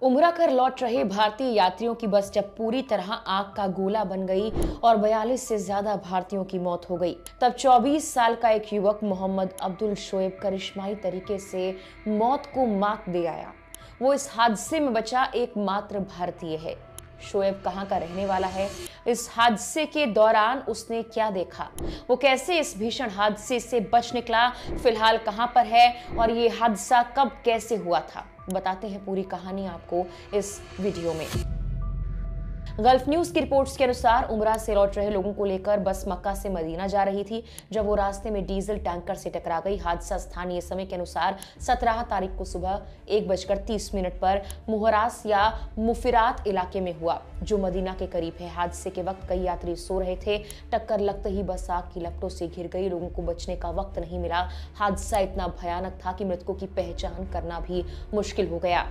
उम्रा कर लौट रहे भारतीय यात्रियों की बस जब पूरी तरह आग का गोला बन गई और 42 से ज्यादा भारतीयों की मौत हो गई, तब 24 साल का एक युवक मोहम्मद अब्दुल शोएब करिश्माई तरीके से मौत को मात दे आया। वो इस हादसे में बचा एकमात्र भारतीय है। शोएब कहां का रहने वाला है? इस हादसे के दौरान उसने क्या देखा? वो कैसे इस भीषण हादसे से बच निकला? फिलहाल कहां पर है और ये हादसा कब कैसे हुआ था? बताते हैं पूरी कहानी आपको इस वीडियो में। गल्फ न्यूज की रिपोर्ट्स के अनुसार उमरा से लौट रहे लोगों को लेकर बस मक्का से मदीना जा रही थी, जब वो रास्ते में डीजल टैंकर से टकरा गई। हादसा स्थानीय समय के अनुसार 17 तारीख को सुबह 1:30 पर मुहरास या मुफिरात इलाके में हुआ, जो मदीना के करीब है। हादसे के वक्त कई यात्री सो रहे थे। टक्कर लगते ही बस आग की लपटों से घिर गई। लोगों को बचने का वक्त नहीं मिला। हादसा इतना भयानक था कि मृतकों की पहचान करना भी मुश्किल हो गया।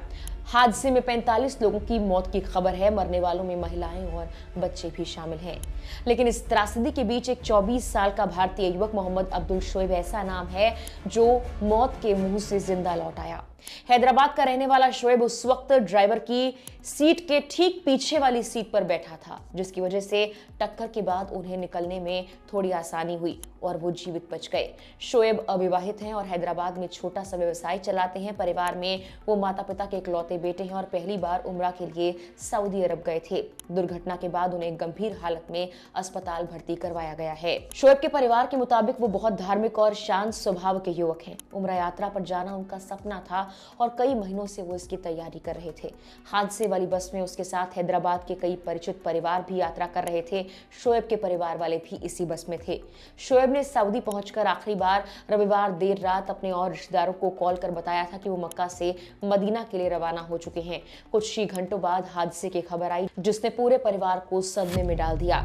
हादसे में 45 लोगों की मौत की खबर है। मरने वालों में महिलाएं और बच्चे भी शामिल हैं। लेकिन इस त्रासदी के बीच एक 24 साल का भारतीय युवक मोहम्मद अब्दुल शोएब ऐसा नाम है जो मौत के मुंह से जिंदा लौट आया। हैदराबाद का रहने वाला शोएब उस वक्त ड्राइवर की सीट के ठीक पीछे वाली सीट पर बैठा था, जिसकी वजह से टक्कर के बाद उन्हें निकलने में थोड़ी आसानी हुई और वो जीवित बच गए। शोएब अविवाहित हैं और हैदराबाद में छोटा सा व्यवसाय चलाते हैं। परिवार में वो माता पिता के इकलौते बेटे हैं और पहली बार उम्रा के लिए सऊदी अरब गए थे। दुर्घटना के बाद उन्हें गंभीर हालत में अस्पताल भर्ती करवाया गया है। शोएब के परिवार के मुताबिक वो बहुत धार्मिक और शांत स्वभाव के युवक हैं। उम्रा यात्रा पर जाना उनका सपना था और कई महीनों से वो इसकी तैयारी कर रहे थे। हादसे वाली बस में उसके साथ हैदराबाद के कई परिचित परिवार भी यात्रा कर रहे थे। शोएब के परिवार वाले भी इसी बस में थे। शोएब ने सऊदी पहुंचकर आखिरी बार रविवार देर रात अपने और रिश्तेदारों को कॉल कर बताया था कि वो मक्का से मदीना के लिए रवाना हो चुके हैं। कुछ ही घंटों बाद हादसे की खबर आई, जिसने पूरे परिवार को सदमे में डाल दिया।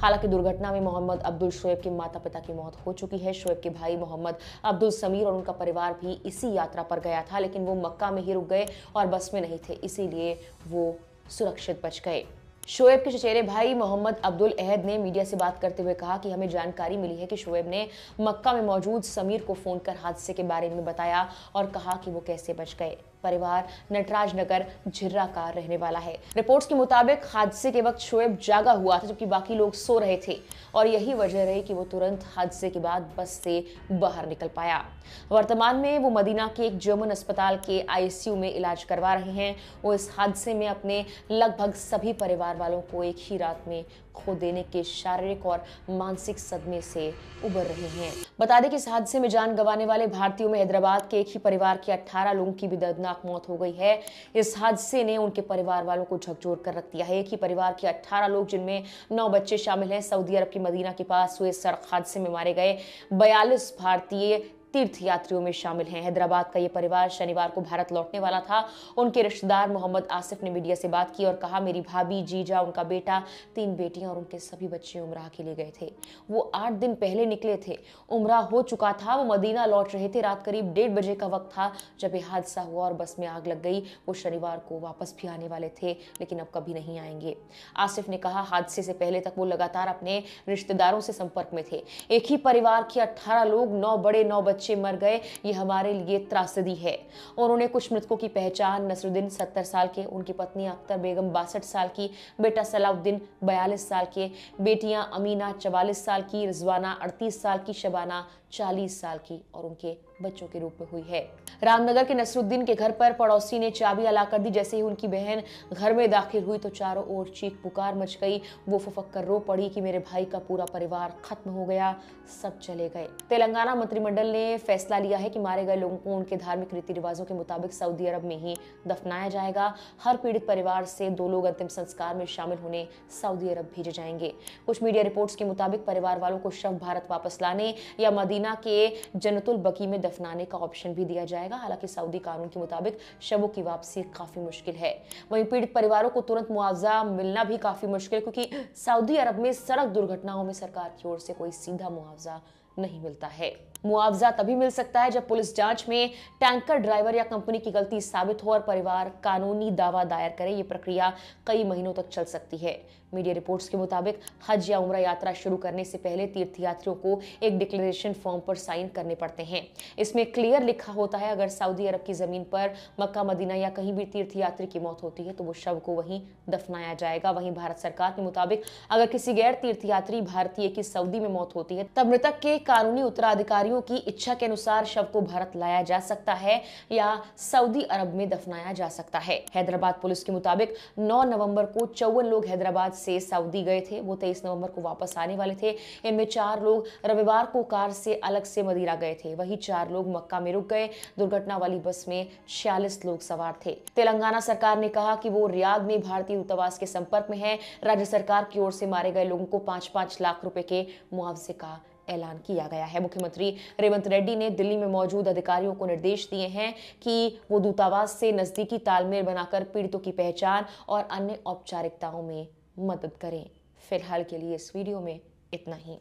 हालांकि दुर्घटना में मोहम्मद अब्दुल शोएब के माता पिता की मौत हो चुकी है। शोएब के भाई मोहम्मद अब्दुल समीर और उनका परिवार भी इसी यात्रा पर गया था, लेकिन वो मक्का में ही रुक गए और बस में नहीं थे, इसीलिए वो सुरक्षित बच गए। शोएब के चचेरे भाई मोहम्मद अब्दुल अहद ने मीडिया से बात करते हुए कहा कि हमें जानकारी मिली है कि शोएब ने मक्का में मौजूद समीर को फोन कर हादसे के बारे में बताया और कहा कि वो कैसे बच गए। परिवार नटराज नगर झिर्रा का रहने वाला है। रिपोर्ट्स के मुताबिक हादसे के वक्त शोएब जागा हुआ था, जबकि बाकी लोग सो रहे थे और यही वजह रही कि वो तुरंत हादसे के बाद बस से बाहर निकल पाया। वर्तमान में वो मदीना के एक जर्मन अस्पताल के आईसीयू में इलाज करवा रहे हैं। वो इस हादसे में अपने लगभग सभी परिवार वालों को एक ही रात में खो देने के शारीरिक और मानसिक सदमे से उबर रहे हैं। बता दें कि इस हादसे में जान गंवाने वाले भारतीयों में हैदराबाद के एक ही परिवार के 18 लोगों की भी दर्दनाक मौत हो गई है। इस हादसे ने उनके परिवार वालों को झकझोर कर रख दिया है। एक ही परिवार के 18 लोग, जिनमें 9 बच्चे शामिल हैं, सऊदी अरब की मदीना के पास हुए सड़क हादसे में मारे गए 42 भारतीय तीर्थ यात्रियों में शामिल हैं। हैदराबाद का ये परिवार शनिवार को भारत लौटने वाला था। उनके रिश्तेदार मोहम्मद आसिफ ने मीडिया से बात की और कहा, मेरी भाभी, जीजा, उनका बेटा, 3 बेटियां और उनके सभी बच्चे उमरा के लिए गए थे। वो 8 दिन पहले निकले थे। उमरा हो चुका था, वो मदीना लौट रहे थे। रात करीब 1:30 बजे का वक्त था जब ये हादसा हुआ और बस में आग लग गई। वो शनिवार को वापस भी आने वाले थे, लेकिन अब कभी नहीं आएंगे। आसिफ ने कहा, हादसे से पहले तक वो लगातार अपने रिश्तेदारों से संपर्क में थे। एक ही परिवार के 18 लोग, 9 बड़े 9 बच्चे मर गए। ये हमारे लिए त्रासदी है। उन्होंने कुछ मृतकों की पहचान नसरुद्दीन 70 साल के, उनकी पत्नी अख्तर बेगम 62 साल की, बेटा सलाउद्दीन 42 साल के, बेटियां अमीना 44 साल की, रिजवाना 38 साल की, शबाना 40 साल की और उनके बच्चों के रूप में हुई है। रामनगर के नसरुद्दीन के घर पर पड़ोसी ने चाबी अला कर दी। जैसे ही उनकी बहन घर में दाखिल हुई तो चारों ओर चीख पुकार मच गई। वो फुफक कर रो पड़ी कि मेरे भाई का पूरा परिवार खत्म हो गया, सब चले गए। तेलंगाना मंत्रिमंडल ने फैसला लिया है कि मारे गए लोगों को उनके धार्मिक रीति रिवाजों के मुताबिक सऊदी अरब में ही दफनाया जाएगा। हर पीड़ित परिवार से 2 लोग अंतिम संस्कार में शामिल होने सऊदी अरब भेजे जाएंगे। कुछ मीडिया रिपोर्ट्स के मुताबिक परिवार वालों को शव भारत वापस लाने या मदीना के जन्नतुल बकी में दफनाने का ऑप्शन भी दिया जाएगा। हालांकि सऊदी कानून के मुताबिक शवों की वापसी काफी मुश्किल है। वहीं पीड़ित परिवारों को तुरंत मुआवजा मिलना भी काफी मुश्किल है, क्योंकि सऊदी अरब में सड़क दुर्घटनाओं में सरकार की ओर से कोई सीधा मुआवजा नहीं मिलता है। मुआवजा तभी मिल सकता है जब पुलिस जांच में टैंकर ड्राइवर या कंपनी की गलती साबित हो और परिवार कानूनी दावा दायर करे। ये प्रक्रिया कई महीनों तक चल सकती है। मीडिया रिपोर्ट्स के मुताबिक हज या उम्रा यात्रा शुरू करने से पहले तीर्थयात्रियों को एक डिक्लेरेशन फॉर्म पर साइन करने पड़ते हैं। इसमें क्लियर लिखा होता है अगर सऊदी अरब की जमीन पर मक्का मदीना या कहीं भी तीर्थयात्री की मौत होती है तो वो शव को वहीं दफनाया जाएगा। वहीं भारत सरकार के मुताबिक अगर किसी गैर तीर्थयात्री भारतीय की सऊदी में मौत होती है तब मृतक के कानूनी उत्तराधिकारियों की इच्छा के अनुसार शव को भारत लाया जा सकता है या सऊदी अरब में दफनाया जा सकता है। हैदराबाद पुलिस के मुताबिक 9 नवंबर को 54 लोग हैदराबाद से सऊदी गए थे। वो 23 नवंबर को वापस आने वाले थे। इनमें 4 लोग रविवार को कार से अलग से मदीना गए थे। वहीं 4 लोग मक्का में रुक गए। दुर्घटना वाली बस में 46 लोग सवार थे। तेलंगाना सरकार ने कहा कि वो रियाद में भारतीय दूतावास के संपर्क में है। राज्य सरकार की ओर से मारे गए लोगों को 5-5 लाख रुपए के मुआवजे का ऐलान किया गया है। मुख्यमंत्री रेवंत रेड्डी ने दिल्ली में मौजूद अधिकारियों को निर्देश दिए हैं कि वो दूतावास से नजदीकी तालमेल बनाकर पीड़ितों की पहचान और अन्य औपचारिकताओं में मदद करें। फिलहाल के लिए इस वीडियो में इतना ही।